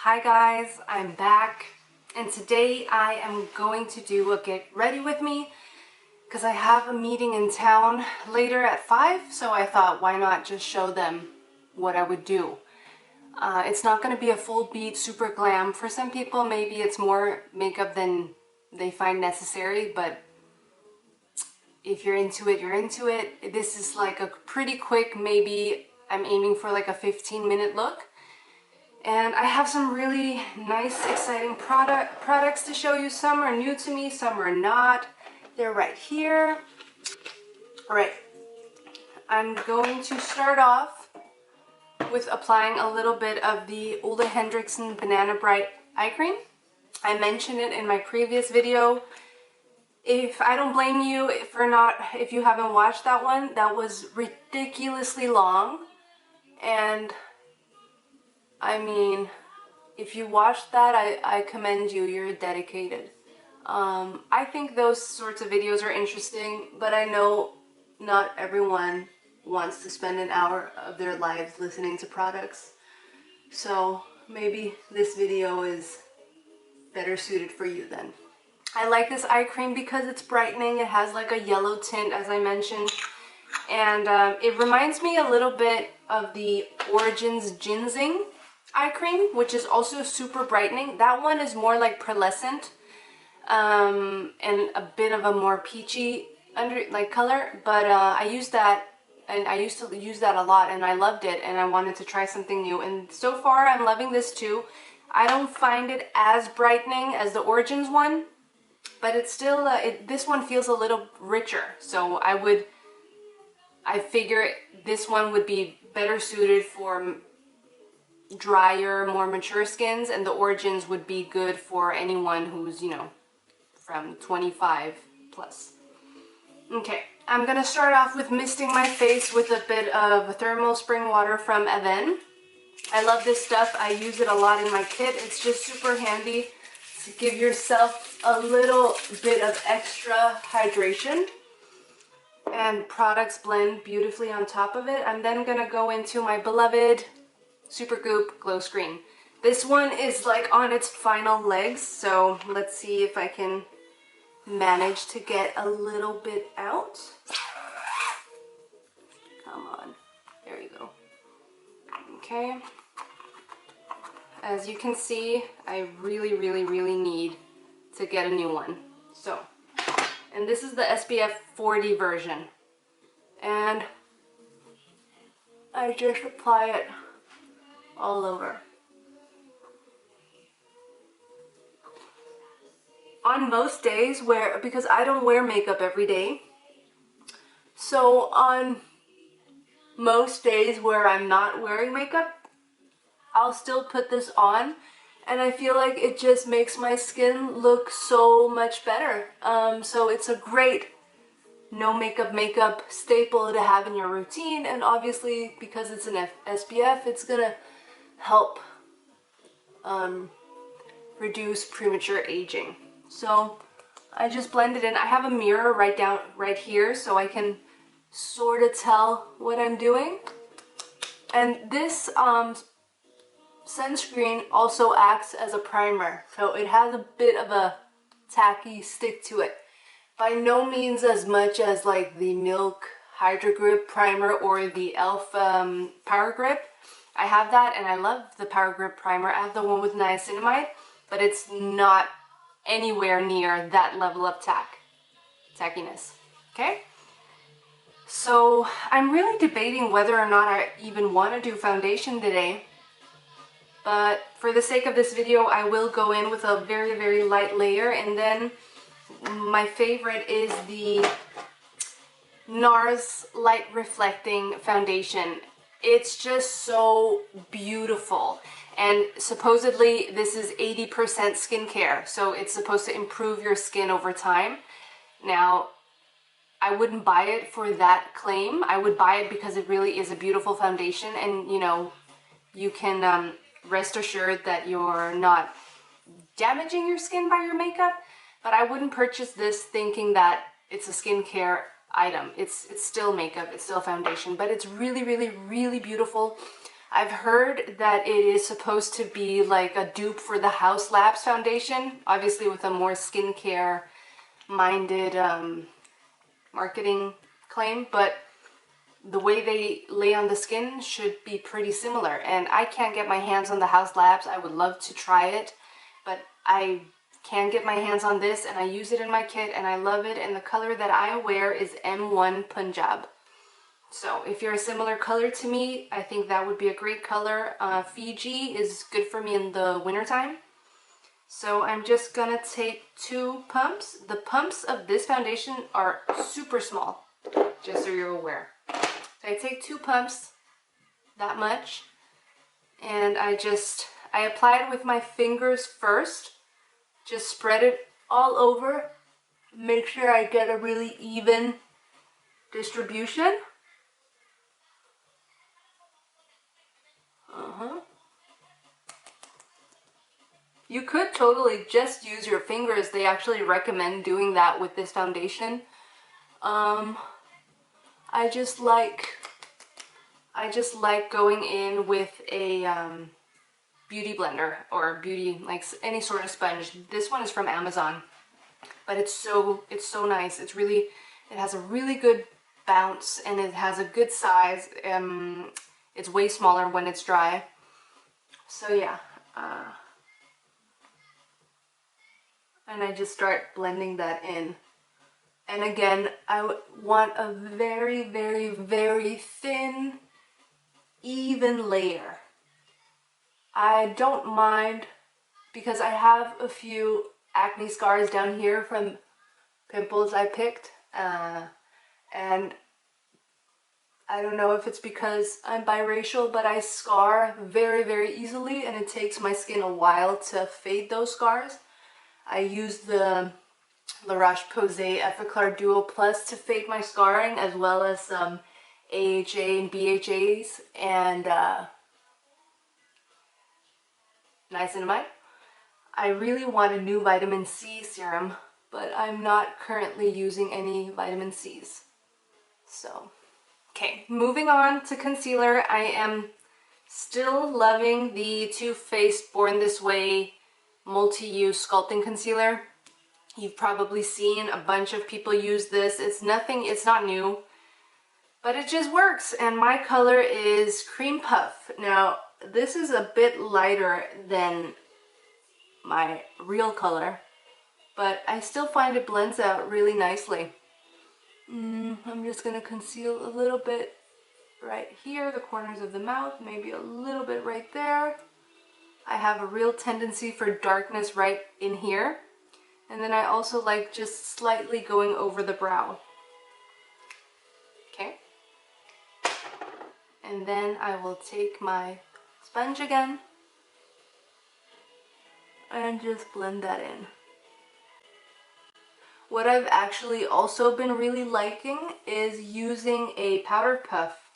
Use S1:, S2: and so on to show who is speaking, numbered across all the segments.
S1: Hi guys, I'm back and today I am going to do a get ready with me because I have a meeting in town later at 5, so I thought why not just show them what I would do. It's not going to be a full beat super glam. For some people maybe it's more makeup than they find necessary, but if you're into it, you're into it. This is like a pretty quick, maybe I'm aiming for like a 15-minute look. And I have some really nice, exciting products to show you. Some are new to me, some are not. They're right here. All right, I'm going to start off with applying a little bit of the Henriksen Banana Bright Eye Cream. I mentioned it in my previous video. If I don't blame you if you haven't watched that one, that was ridiculously long. And I mean, if you watched that, I commend you. You're dedicated. I think those sorts of videos are interesting, but I know not everyone wants to spend an hour of their lives listening to products. So maybe this video is better suited for you then. I like this eye cream because it's brightening. It has like a yellow tint, as I mentioned. And it reminds me a little bit of the Origins Ginseng eye cream, which is also super brightening. That one is more like pearlescent and a bit of a more peachy color, but I used that, and I used to use that a lot, and I loved it, and I wanted to try something new, and so far I'm loving this too. I don't find it as brightening as the Origins one, but it's still this one feels a little richer, so I figure this one would be better suited for drier, more mature skins, and the Origins would be good for anyone who's, you know, from 25 plus. Okay, I'm gonna start off with misting my face with a bit of thermal spring water from Avene. I love this stuff. I use it a lot in my kit. It's just super handy to give yourself a little bit of extra hydration, and products blend beautifully on top of it. I'm then gonna go into my beloved SuperGoop Glowscreen. This one is like on its final legs, so let's see if I can manage to get a little bit out. Come on, there you go. Okay, as you can see, I really need to get a new one. So, and this is the SPF 40 version, and I just apply it all over. On most days because I don't wear makeup every day, so on most days where I'm not wearing makeup, I'll still put this on, and I feel like it just makes my skin look so much better. So it's a great no makeup staple to have in your routine, and obviously because it's an SPF, it's gonna help reduce premature aging. So I just blend it in. I have a mirror right here, so I can sort of tell what I'm doing. And this sunscreen also acts as a primer, so it has a bit of a tacky stick to it. By no means as much as like the Milk Hydro Grip primer or the e.l.f. Power Grip. I have that, and I love the Power Grip primer. I have the one with niacinamide, but it's not anywhere near that level of tackiness. Okay? So I'm really debating whether or not I even want to do foundation today, but for the sake of this video, I will go in with a very light layer, and then my favorite is the Nars Light Reflecting Foundation. It's just so beautiful, and supposedly this is 80% skincare, so it's supposed to improve your skin over time. Now, I wouldn't buy it for that claim. I would buy it because it really is a beautiful foundation, and you know, you can rest assured that you're not damaging your skin by your makeup, but I wouldn't purchase this thinking that it's a skincare item. It's still makeup, it's still foundation, but it's really beautiful. I've heard that it is supposed to be like a dupe for the House Labs foundation, obviously with a more skincare minded marketing claim, but the way they lay on the skin should be pretty similar. And I can't get my hands on the House Labs. I would love to try it, but I can get my hands on this, and I use it in my kit and I love it. And the color that I wear is M1 Punjab. So if you're a similar color to me, I think that would be a great color. Fiji is good for me in the wintertime. So I'm just gonna take 2 pumps. The pumps of this foundation are super small, just so you're aware. So I take 2 pumps, that much, and I apply it with my fingers first. Just spread it all over. Make sure I get a really even distribution. You could totally just use your fingers. They actually recommend doing that with this foundation. I just like going in with a beauty blender or beauty, like any sort of sponge. This one is from Amazon, but it's so nice. It has a really good bounce and it has a good size. It's way smaller when it's dry. So yeah. And I just start blending that in. And again, I want a very, very, very thin, even layer. I don't mind, because I have a few acne scars down here from pimples I picked. And I don't know if it's because I'm biracial, but I scar very, very easily, and it takes my skin a while to fade those scars. I use the La Roche-Posay Effaclar Duo Plus to fade my scarring, as well as some AHA and BHAs and niacinamide. I really want a new vitamin C serum, but I'm not currently using any vitamin C's. So, okay, moving on to concealer. I am still loving the Too Faced Born This Way multi-use sculpting concealer. You've probably seen a bunch of people use this. It's not new, but it just works. And my color is Cream Puff. Now, this is a bit lighter than my real color, but I still find it blends out really nicely. I'm just gonna conceal a little bit right here, the corners of the mouth, maybe a little bit right there. I have a real tendency for darkness right in here. And then I also like just slightly going over the brow. Okay. And then I will take my sponge again and just blend that in. What I've actually also been really liking is using a powder puff,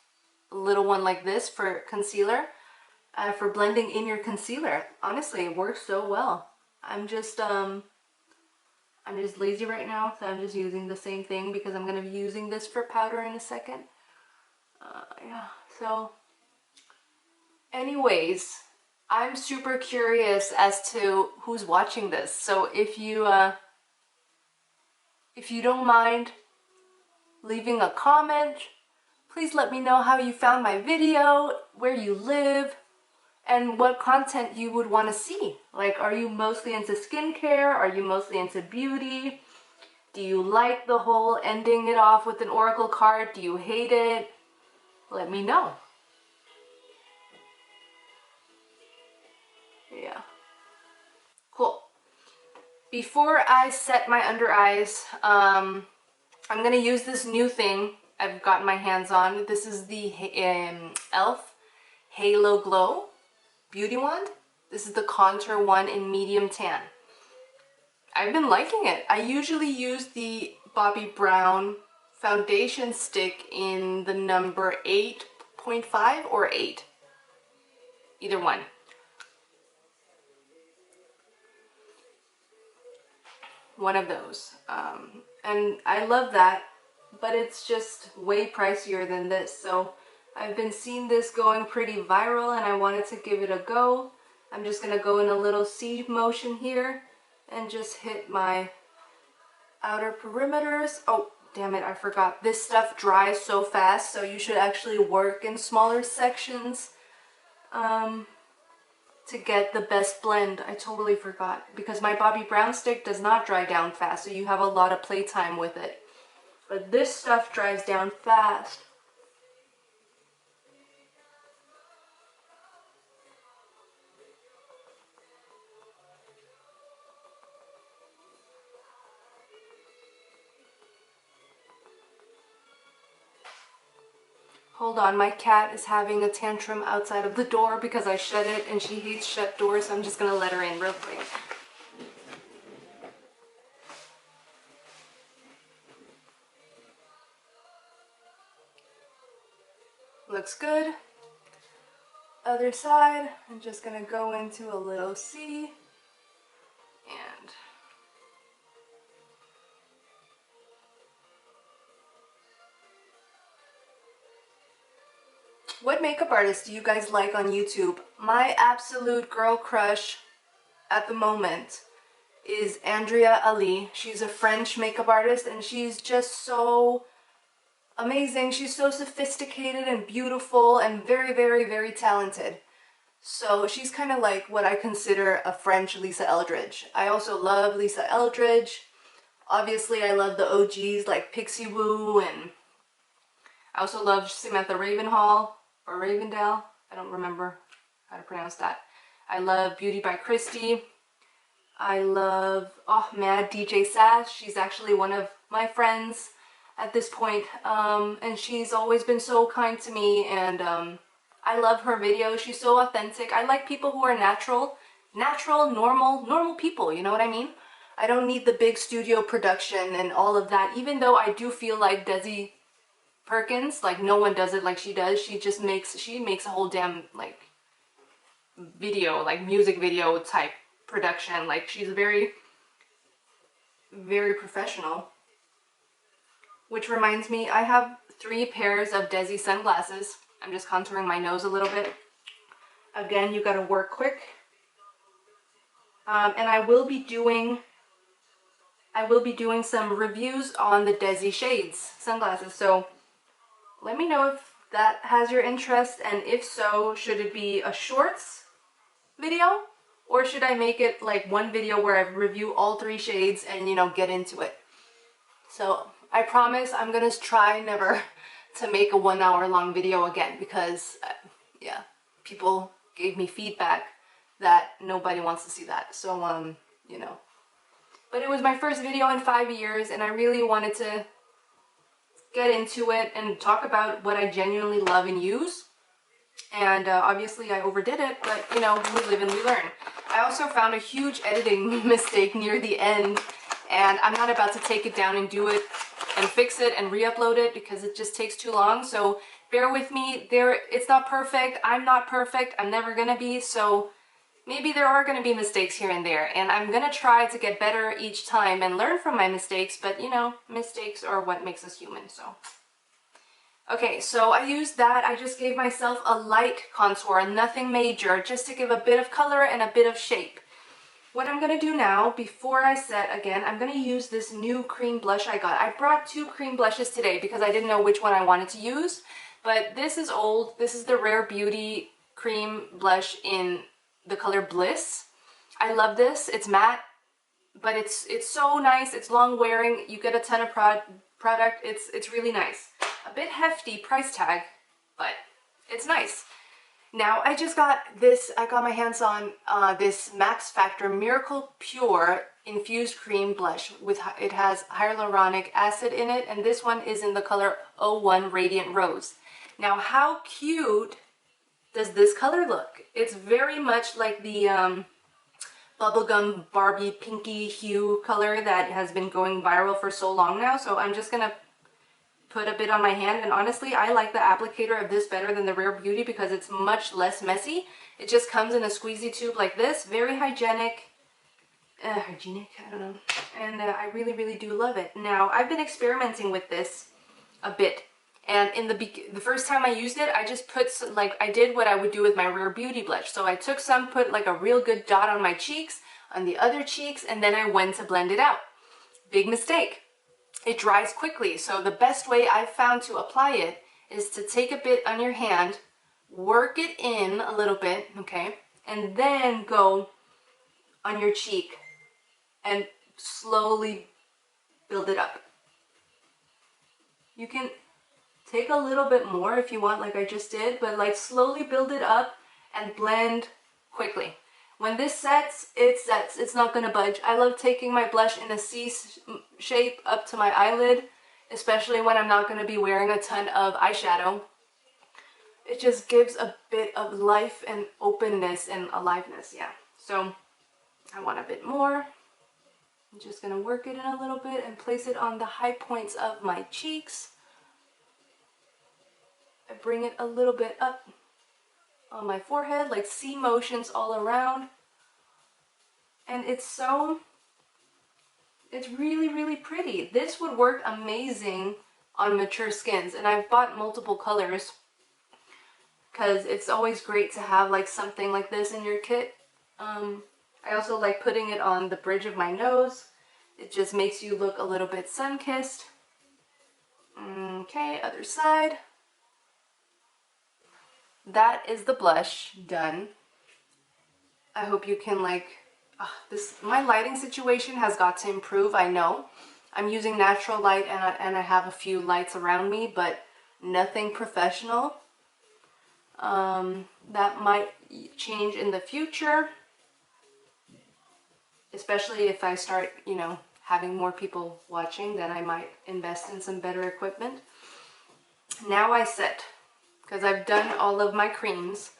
S1: a little one like this, for concealer. For blending in your concealer. Honestly, it works so well. I'm just lazy right now, so I'm just using the same thing because I'm gonna be using this for powder in a second. Yeah, so anyways, I'm super curious as to who's watching this. So if you don't mind leaving a comment, please let me know how you found my video, where you live, and what content you would want to see. Like, are you mostly into skincare? Are you mostly into beauty? Do you like the whole ending it off with an oracle card? Do you hate it? Let me know. Yeah. Cool. Before I set my under eyes, I'm gonna use this new thing I've gotten my hands on. This is the e.l.f. Halo Glow Beauty Wand. This is the contour one in medium tan. I've been liking it. I usually use the Bobbi Brown foundation stick in the number 8.5 or 8. Either one. One of those. And I love that, but it's just way pricier than this. So I've been seeing this going pretty viral and I wanted to give it a go. I'm just going to go in a little C motion here and just hit my outer perimeters. Oh, damn it, I forgot. This stuff dries so fast, so you should actually work in smaller sections to get the best blend. I totally forgot because my Bobbi Brown stick does not dry down fast, so you have a lot of playtime with it. But this stuff dries down fast. Hold on, my cat is having a tantrum outside of the door because I shut it and she hates shut doors, so I'm just gonna let her in real quick. Looks good. Other side, I'm just gonna go into a little C and what makeup artist do you guys like on YouTube? My absolute girl crush at the moment is Andrea Ali. She's a French makeup artist and she's just so amazing. She's so sophisticated and beautiful and very, very, very talented. So she's kind of like what I consider a French Lisa Eldridge. I also love Lisa Eldridge. Obviously, I love the OGs like Pixie Woo, and I also love Samantha Ravenhall. Or Ravendale, I don't remember how to pronounce that. I love Beauty by Christy. I love, oh man, DJ Sass. She's actually one of my friends at this point. And she's always been so kind to me, and I love her videos. She's so authentic. I like people who are natural, normal people, you know what I mean? I don't need the big studio production and all of that, even though I do feel like Desi Perkins, like no one does it like she does. She makes a whole damn like video, like music video type production. Like she's very, very professional. Which reminds me, I have 3 pairs of Desi sunglasses. I'm just contouring my nose a little bit. Again, you gotta work quick. And I will be doing some reviews on the Desi shades sunglasses. So let me know if that has your interest, and if so, should it be a shorts video or should I make it like one video where I review all 3 shades and, you know, get into it? So I promise I'm gonna try never to make a 1 hour long video again because yeah, people gave me feedback that nobody wants to see that. So you know, but it was my first video in 5 years and I really wanted to get into it and talk about what I genuinely love and use. And obviously I overdid it, but you know, we live and we learn. I also found a huge editing mistake near the end, and I'm not about to take it down and do it and fix it and re-upload it because it just takes too long. So bear with me. It's not perfect. I'm not perfect. I'm never gonna be. So maybe there are going to be mistakes here and there, and I'm going to try to get better each time and learn from my mistakes, but you know, mistakes are what makes us human, so. Okay, so I used that. I just gave myself a light contour, nothing major, just to give a bit of color and a bit of shape. What I'm going to do now, before I set again, I'm going to use this new cream blush I got. I brought 2 cream blushes today because I didn't know which one I wanted to use, but this is old. This is the Rare Beauty cream blush in the color Bliss. I love this. It's matte, but it's so nice. It's long wearing. You get a ton of product. It's really nice. A bit hefty price tag, but it's nice. Now I just got this. I got my hands on this Max Factor Miracle Pure Infused Cream Blush. It has hyaluronic acid in it, and this one is in the color 01 Radiant Rose. Now how cute does this color look? It's very much like the bubblegum Barbie pinky hue color that has been going viral for so long now. So I'm just gonna put a bit on my hand, and honestly I like the applicator of this better than the Rare Beauty because it's much less messy. It just comes in a squeezy tube like this, very hygienic, I don't know, and I really do love it. Now I've been experimenting with this a bit And in the first time I used it, I just put some, like, I did what I would do with my Rare Beauty blush. So I took some, put like a real good dot on my cheeks, on the other cheeks, and then I went to blend it out. Big mistake. It dries quickly. So the best way I've found to apply it is to take a bit on your hand, work it in a little bit, okay, and then go on your cheek and slowly build it up. You can take a little bit more if you want, like I just did, but like slowly build it up and blend quickly. When this sets, it sets. It's not gonna budge. I love taking my blush in a C shape up to my eyelid, especially when I'm not gonna be wearing a ton of eyeshadow. It just gives a bit of life and openness and aliveness, yeah. So I want a bit more. I'm just gonna work it in a little bit and place it on the high points of my cheeks. I bring it a little bit up on my forehead, like C motions all around. And it's really, really pretty. This would work amazing on mature skins. And I've bought multiple colors because it's always great to have like something like this in your kit. I also like putting it on the bridge of my nose. It just makes you look a little bit sun-kissed. Okay, other side. That is the blush done. I hope you can like, my lighting situation has got to improve, I know. I'm using natural light and I have a few lights around me, but nothing professional. That might change in the future, especially if I start, you know, having more people watching, then I might invest in some better equipment. Now I set, because I've done all of my creams.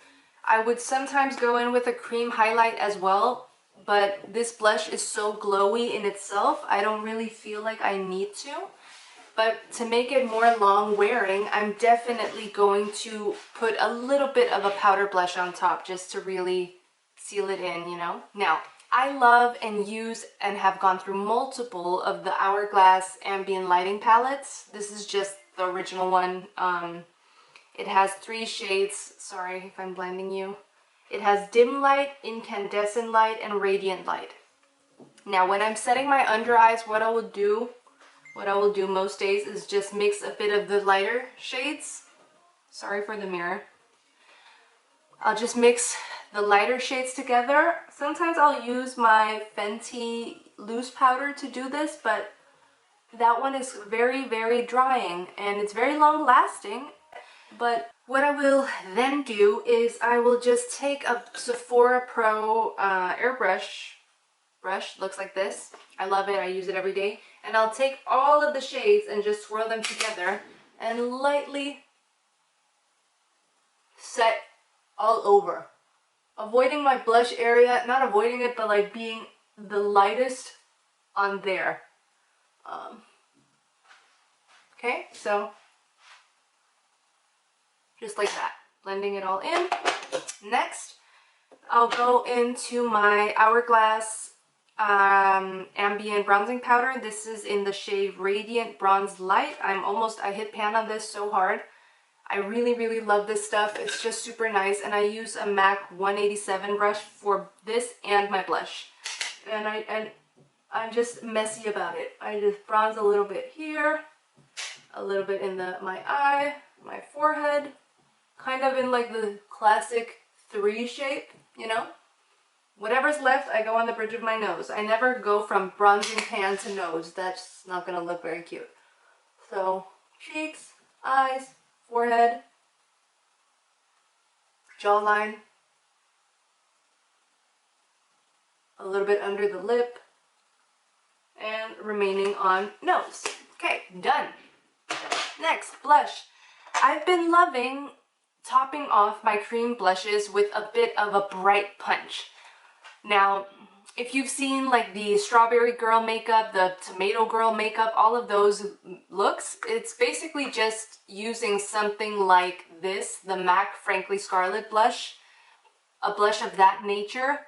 S1: I would sometimes go in with a cream highlight as well, but this blush is so glowy in itself, I don't really feel like I need to. But to make it more long wearing, I'm definitely going to put a little bit of a powder blush on top just to really seal it in, you know? Now, I love and use and have gone through multiple of the Hourglass Ambient lighting palettes. This is just the original one. It has 3 shades. Sorry if I'm blinding you. It has dim light, incandescent light, and radiant light. Now, when I'm setting my under eyes, what I will do most days is just mix a bit of the lighter shades. Sorry for the mirror. I'll just mix the lighter shades together. Sometimes I'll use my Fenty loose powder to do this, but that one is very, very drying and it's very long lasting. But what I will then do is I will just take a Sephora Pro airbrush brush, looks like this. I love it, I use it every day. And I'll take all of the shades and just swirl them together and lightly set all over. Avoiding my blush area, not avoiding it, but like being the lightest on there. Okay, so just like that, blending it all in. Next, I'll go into my Hourglass Ambient bronzing powder. This is in the shade Radiant Bronze Light. I hit pan on this so hard. I really, really love this stuff. It's just super nice, and I use a MAC 187 brush for this and my blush. And I'm just messy about it. I just bronze a little bit here, a little bit in my eye, my forehead, kind of in like the classic 3 shape, you know? Whatever's left, I go on the bridge of my nose. I never go from bronzing pan to nose. That's not gonna look very cute. So, cheeks, eyes, forehead, jawline, a little bit under the lip, and remaining on nose. Okay, done. Next, blush. I've been loving topping off my cream blushes with a bit of a bright punch. Now, if you've seen like the Strawberry Girl makeup, the Tomato Girl makeup, all of those looks, it's basically just using something like this, the MAC Frankly Scarlet blush, a blush of that nature,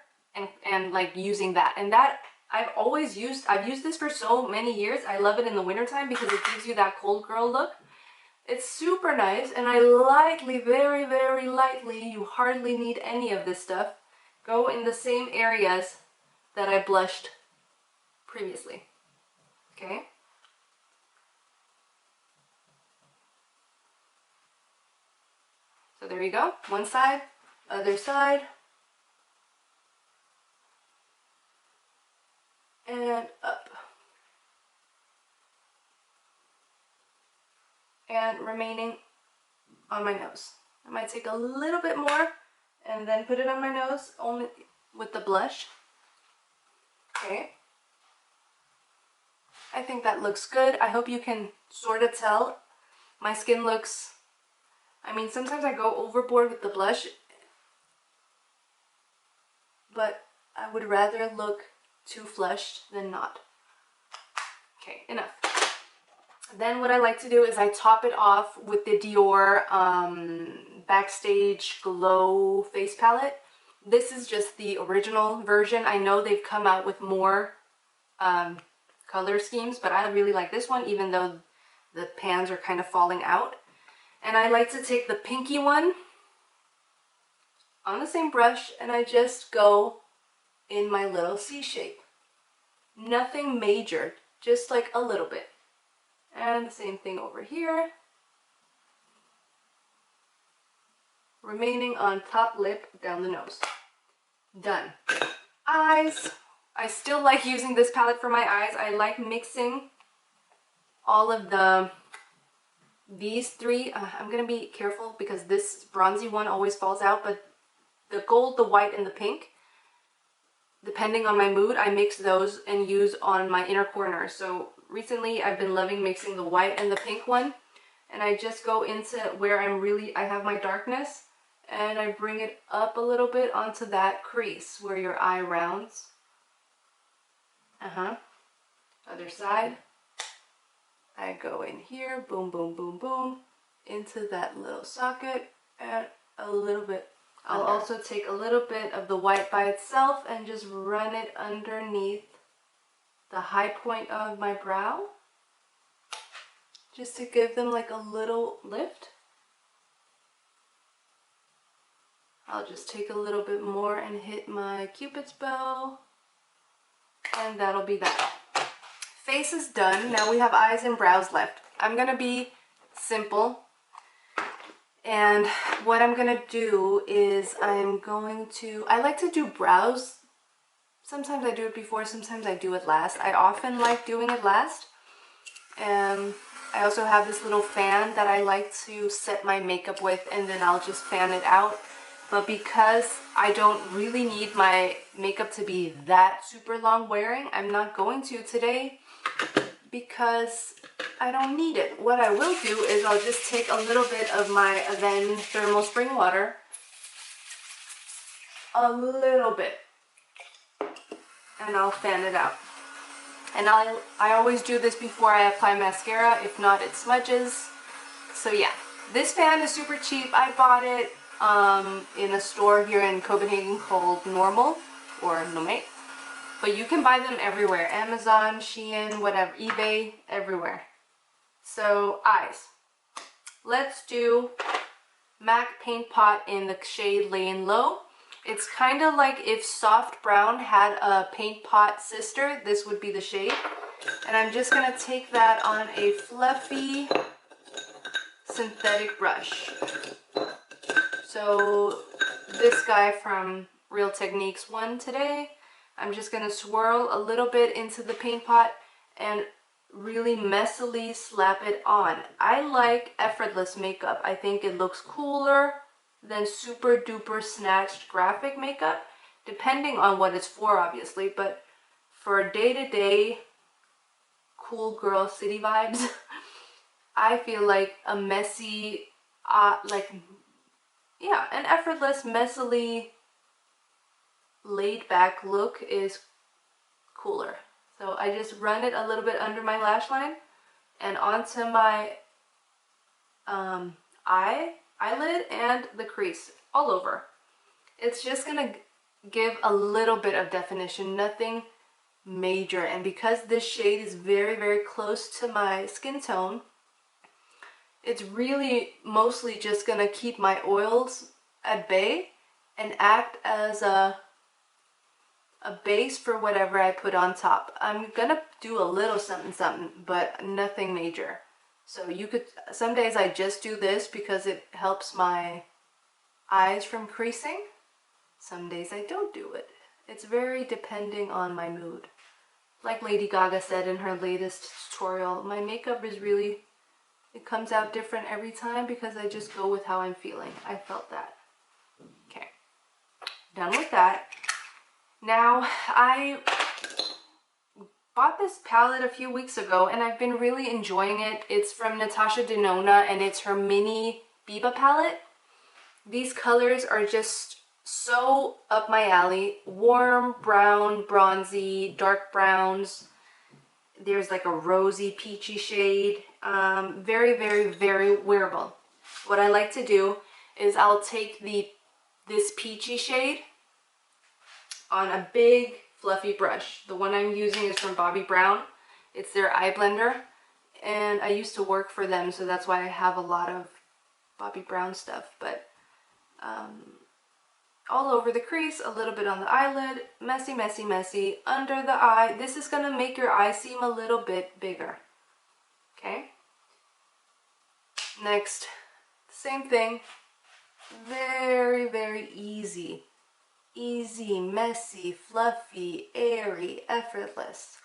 S1: and like using that. And that I've used this for so many years. I love it in the wintertime because it gives you that cold girl look. It's super nice, and I lightly, very, very lightly, you hardly need any of this stuff, go in the same areas that I blushed previously. Okay? So there you go. One side, other side. And up. And remaining on my nose. I might take a little bit more and then put it on my nose, only with the blush. Okay. I think that looks good. I hope you can sort of tell. My skin looks, I mean, sometimes I go overboard with the blush, but I would rather look too flushed than not. Okay, enough. Then what I like to do is I top it off with the Dior Backstage Glow Face Palette. This is just the original version. I know they've come out with more color schemes, but I really like this one, even though the pans are kind of falling out. And I like to take the pinky one on the same brush, and I just go in my little C shape. Nothing major, just like a little bit. And the same thing over here. Remaining on top lip, down the nose. Done. Eyes. I still like using this palette for my eyes. I like mixing all of these three. I'm gonna be careful because this bronzy one always falls out, but the gold, the white, and the pink, depending on my mood, I mix those and use on my inner corner. So recently I've been loving mixing the white and the pink one, and I just go into where I have my darkness, and I bring it up a little bit onto that crease where your eye rounds. Other side. I go in here, boom, boom, boom, boom, into that little socket, and a little bit. I'll also take a little bit of the white by itself and just run it underneath the high point of my brow, just to give them like a little lift. I'll just take a little bit more and hit my Cupid's bow, and that'll be that. Face is done. Now we have eyes and brows left. I'm gonna be simple, and what I'm gonna do is I like to do brows. Sometimes I do it before, sometimes I do it last. I often like doing it last. And I also have this little fan that I like to set my makeup with, and then I'll just fan it out. But because I don't really need my makeup to be that super long wearing, I'm not going to today because I don't need it. What I will do is I'll just take a little bit of my Avene thermal spring water, a little bit, and I'll fan it out. And I always do this before I apply mascara, if not it smudges. So yeah, this fan is super cheap. I bought it in a store here in Copenhagen called Normal or Nome. But you can buy them everywhere. Amazon, Shein, whatever, eBay, everywhere. So eyes. Let's do MAC Paint Pot in the shade Laying Low. It's kind of like if Soft Brown had a Paint Pot sister, this would be the shade. And I'm just going to take that on a fluffy synthetic brush. So this guy from Real Techniques won today. I'm just going to swirl a little bit into the paint pot and really messily slap it on. I like effortless makeup. I think it looks cooler than super duper snatched graphic makeup, depending on what it's for, obviously. But for day-to-day cool girl city vibes, I feel like a messy, an effortless, messily laid back look is cooler. So I just run it a little bit under my lash line and onto my eyelid and the crease all over. It's just gonna give a little bit of definition, nothing major. And because this shade is very, very close to my skin tone, it's really mostly just gonna keep my oils at bay and act as a base for whatever I put on top. I'm gonna do a little something something, but nothing major. So you could, some days I just do this because it helps my eyes from creasing. Some days I don't do it. It's very depending on my mood. Like Lady Gaga said in her latest tutorial, my makeup is really, it comes out different every time because I just go with how I'm feeling. I felt that. Okay, done with that. Now, I bought this palette a few weeks ago and I've been really enjoying it. It's from Natasha Denona and it's her mini BIBA palette. These colors are just so up my alley. Warm, brown, bronzy, dark browns. There's like a rosy, peachy shade. Very, very, very wearable. What I like to do is I'll take this peachy shade on a big fluffy brush. The one I'm using is from Bobbi Brown. It's their eye blender, and I used to work for them, so that's why I have a lot of Bobbi Brown stuff. But all over the crease, a little bit on the eyelid, messy, messy, messy, under the eye. This is gonna make your eye seem a little bit bigger. Okay? Next, same thing. Very, very easy. Easy, messy, fluffy, airy, effortless.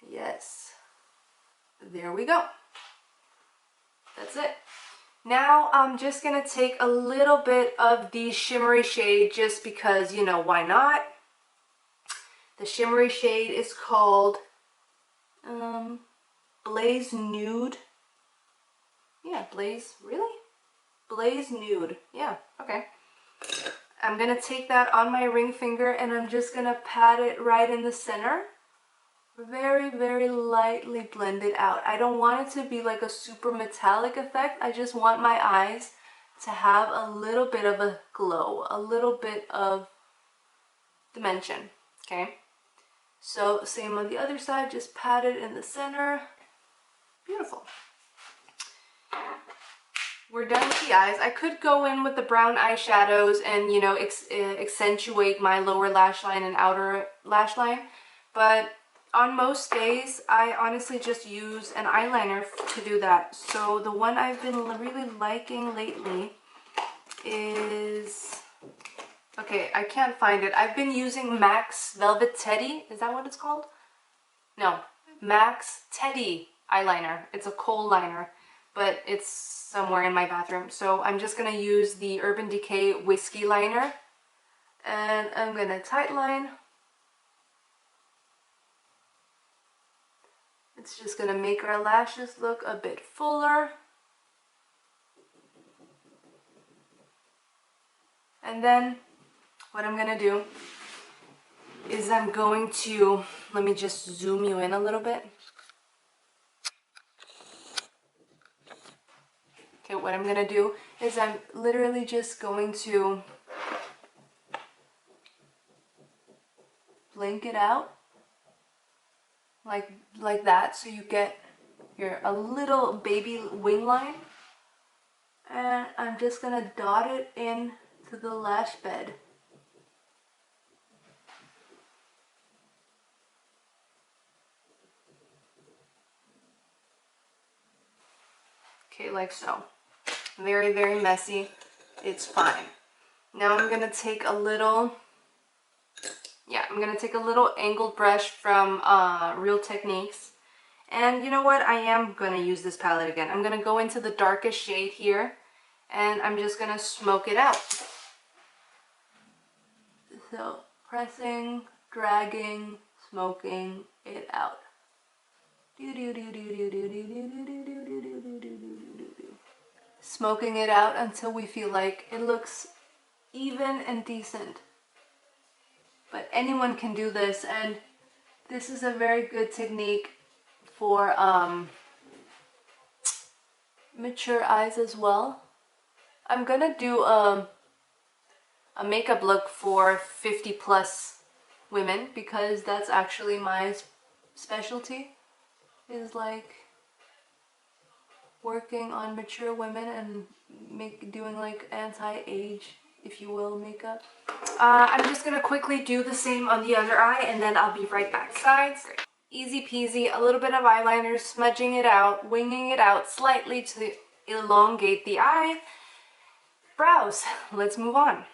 S1: Yes. There we go. That's it. Now I'm just going to take a little bit of the shimmery shade just because, you know, why not? The shimmery shade is called Blaze Nude. Yeah, Blaze, really? Blaze Nude. Yeah, okay. I'm going to take that on my ring finger and I'm just going to pat it right in the center. Very, very lightly blend it out. I don't want it to be like a super metallic effect. I just want my eyes to have a little bit of a glow, a little bit of dimension, okay? So same on the other side, just pat it in the center. Beautiful. We're done with the eyes. I could go in with the brown eyeshadows and, you know, accentuate my lower lash line and outer lash line, but on most days, I honestly just use an eyeliner to do that. So the one I've been really liking lately is, okay, I can't find it. I've been using MAC's Velvet Teddy. Is that what it's called? No, MAC's Teddy eyeliner. It's a kohl liner, but it's somewhere in my bathroom. So I'm just gonna use the Urban Decay Whiskey Liner, and I'm gonna tightline. It's just gonna make our lashes look a bit fuller. And then what I'm gonna do is I'm going to, let me just zoom you in a little bit. Okay, what I'm gonna do is I'm literally just going to blink it out like that, so you get a little baby wing line, and I'm just gonna dot it in to the lash bed. Okay, like so. Very, very messy. It's fine. Now I'm gonna take a little, angled brush from Real Techniques. And you know what? I am gonna use this palette again. I'm gonna go into the darkest shade here, and I'm just gonna smoke it out. So pressing, dragging, smoking it out. Smoking it out until we feel like it looks even and decent. But anyone can do this, and this is a very good technique for mature eyes as well. I'm gonna do a makeup look for 50 plus women because that's actually my specialty, is like working on mature women and doing like anti-age, if you will, makeup. I'm just gonna quickly do the same on the other eye and then I'll be right back. Sides, easy peasy, a little bit of eyeliner, smudging it out, winging it out slightly to elongate the eye. Brows, let's move on.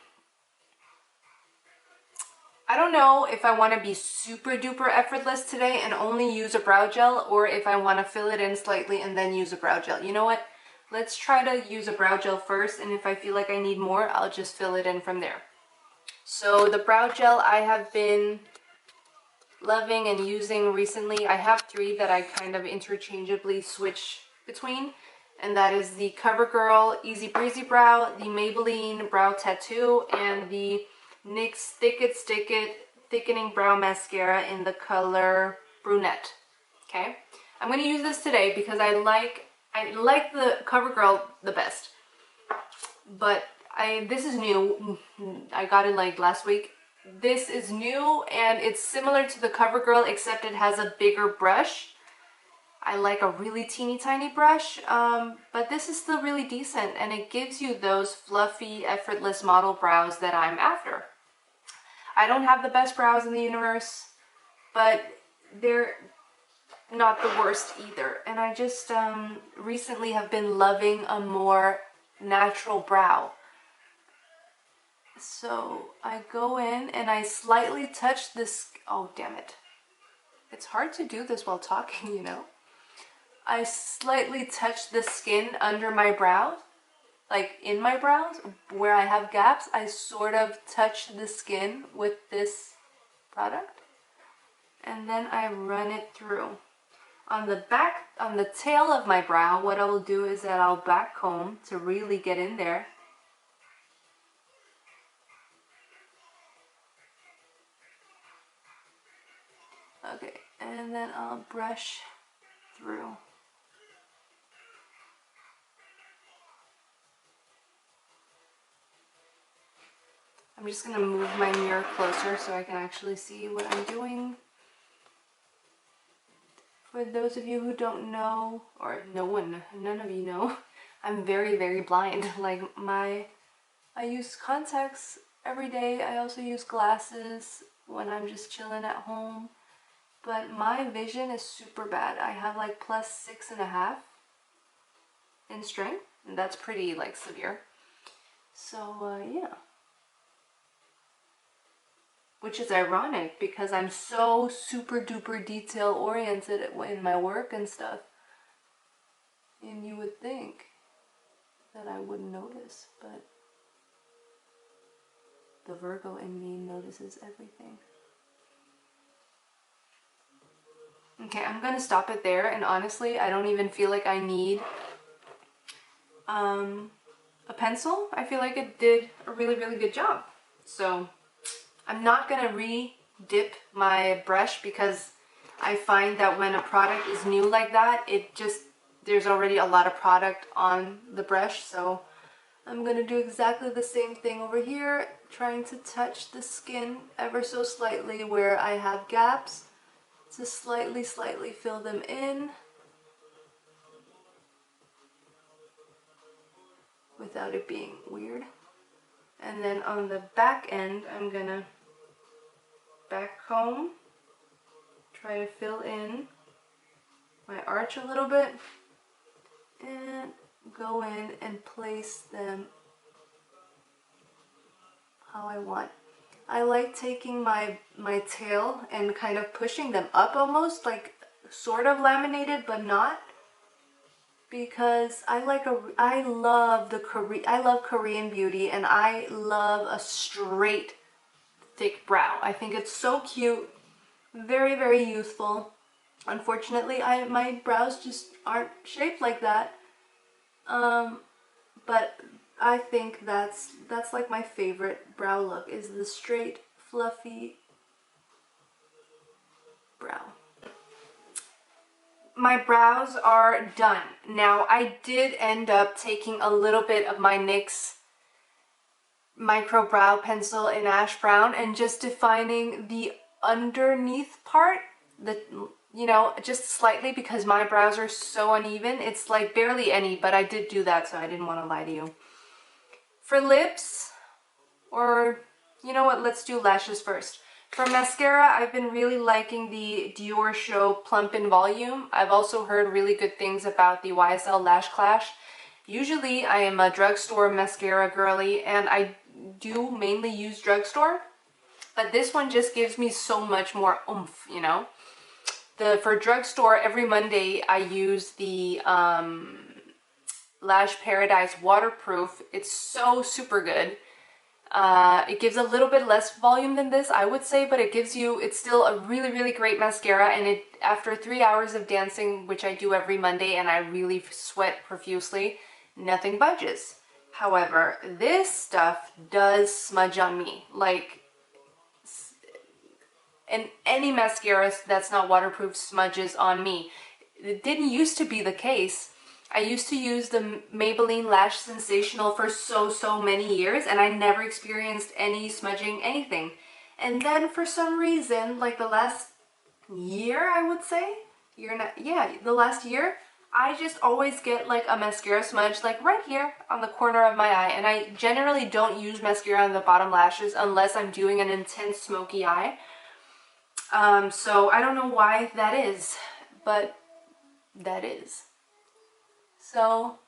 S1: I don't know if I want to be super duper effortless today and only use a brow gel, or if I want to fill it in slightly and then use a brow gel. You know what? Let's try to use a brow gel first, and if I feel like I need more, I'll just fill it in from there. So the brow gel I have been loving and using recently, I have 3 that I kind of interchangeably switch between, and that is the CoverGirl Easy Breezy Brow, the Maybelline Brow Tattoo, and the NYX Thick It Stick It Thickening Brow Mascara in the color Brunette. Okay, I'm going to use this today because I like the CoverGirl the best, but this is new. I got it like last week. This is new and it's similar to the CoverGirl except it has a bigger brush. I like a really teeny tiny brush, but this is still really decent and it gives you those fluffy, effortless model brows that I'm after. I don't have the best brows in the universe, but they're not the worst either. And I just recently have been loving a more natural brow. So I go in and I slightly touch this. Oh, damn it. It's hard to do this while talking, you know. I slightly touch the skin under my brows, like in my brows, where I have gaps. I sort of touch the skin with this product. And then I run it through. On the back, on the tail of my brow, what I will do is that I'll back comb to really get in there. Okay, and then I'll brush through. I'm just going to move my mirror closer so I can actually see what I'm doing. For those of you who don't know, or none of you know, I'm very, very blind. Like I use contacts every day. I also use glasses when I'm just chilling at home. But my vision is super bad. I have like +6.5 in strength, and that's pretty like severe. So yeah. Which is ironic because I'm so super duper detail oriented in my work and stuff. And you would think that I wouldn't notice, but the Virgo in me notices everything. Okay, I'm gonna stop it there, and honestly, I don't even feel like I need a pencil. I feel like it did a really, really good job. So I'm not gonna re-dip my brush because I find that when a product is new like that, there's already a lot of product on the brush. So I'm gonna do exactly the same thing over here, trying to touch the skin ever so slightly where I have gaps, to slightly fill them in without it being weird. And then on the back end, I'm gonna back comb, try to fill in my arch a little bit, and go in and place them how I want. I like taking my tail and kind of pushing them up almost, like sort of laminated but not, because I love Korean beauty, and I love a straight thick brow. I think it's so cute, very, very youthful. Unfortunately, my brows just aren't shaped like that. But I think that's like my favorite brow look, is the straight, fluffy brow. My brows are done. Now, I did end up taking a little bit of my NYX micro brow pencil in ash brown and just defining the underneath part, you know, just slightly because my brows are so uneven. It's like barely any, but I did do that, so I didn't want to lie to you. For lips, or you know what, let's do lashes first. For mascara, I've been really liking the Dior Show Plump in Volume. I've also heard really good things about the YSL Lash Clash. Usually I am a drugstore mascara girly, and I do mainly use drugstore, but this one just gives me so much more oomph, you know. For drugstore, every Monday I use the Lash Paradise Waterproof. It's so super good. It gives a little bit less volume than this, I would say, but it's still a really, really great mascara, and after 3 hours of dancing, which I do every Monday, and I really sweat profusely, nothing budges. However, this stuff does smudge on me, like, and any mascara that's not waterproof smudges on me. It didn't used to be the case. I used to use the Maybelline Lash Sensational for so many years, and I never experienced any smudging, anything. And then for some reason, like the last year, I would say, the last year, I just always get like a mascara smudge like right here on the corner of my eye. And I generally don't use mascara on the bottom lashes unless I'm doing an intense smoky eye. So I don't know why that is, but that is. So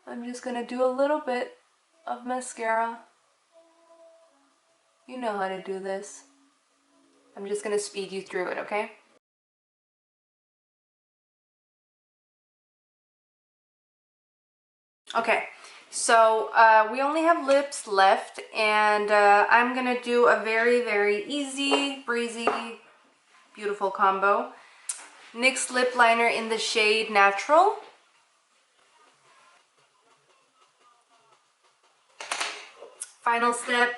S1: I'm just gonna do a little bit of mascara. You know how to do this. I'm just gonna speed you through it, okay? Okay, so we only have lips left, and I'm gonna do a very easy, breezy, beautiful combo. NYX lip liner in the shade Natural. Final step,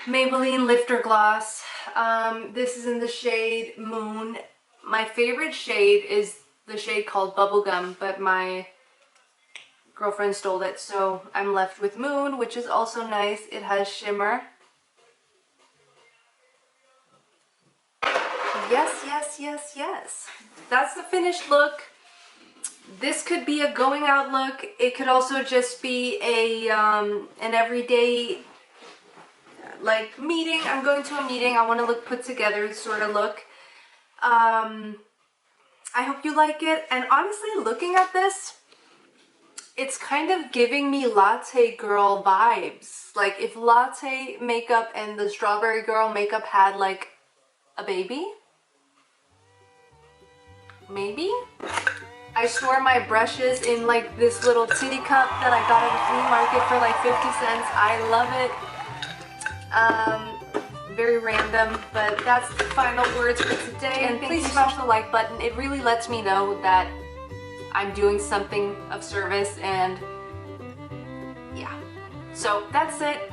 S1: Maybelline Lifter Gloss. This is in the shade Moon. My favorite shade is the shade called Bubblegum, but my girlfriend stole it, so I'm left with Moon, which is also nice. It has shimmer. Yes. That's the finished look. This could be a going out look. It could also just be an everyday like meeting. I'm going to a meeting. I want to look put together sort of look. I hope you like it. And honestly, looking at this, it's kind of giving me Latte Girl vibes. Like if Latte makeup and the Strawberry Girl makeup had like a baby. Maybe? I store my brushes in like this little titty cup that I got at the flea market for like 50 cents. I love it. Very random, but that's the final words for today. And please smash the like button. It really lets me know that I'm doing something of service, and yeah. So that's it.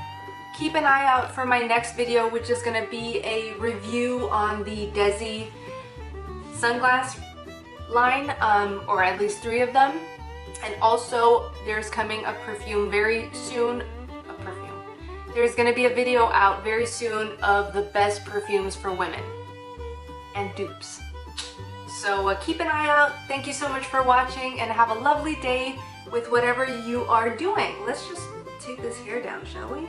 S1: Keep an eye out for my next video, which is going to be a review on the Desi sunglass line, or at least 3 of them. And also there's coming a perfume very soon. There's going to be a video out very soon of the best perfumes for women and dupes. So keep an eye out. Thank you so much for watching, and have a lovely day with whatever you are doing. Let's just take this hair down, shall we?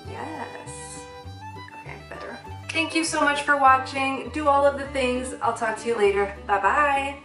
S1: Yes. Okay, better. Thank you so much for watching. Do all of the things. I'll talk to you later. Bye-bye.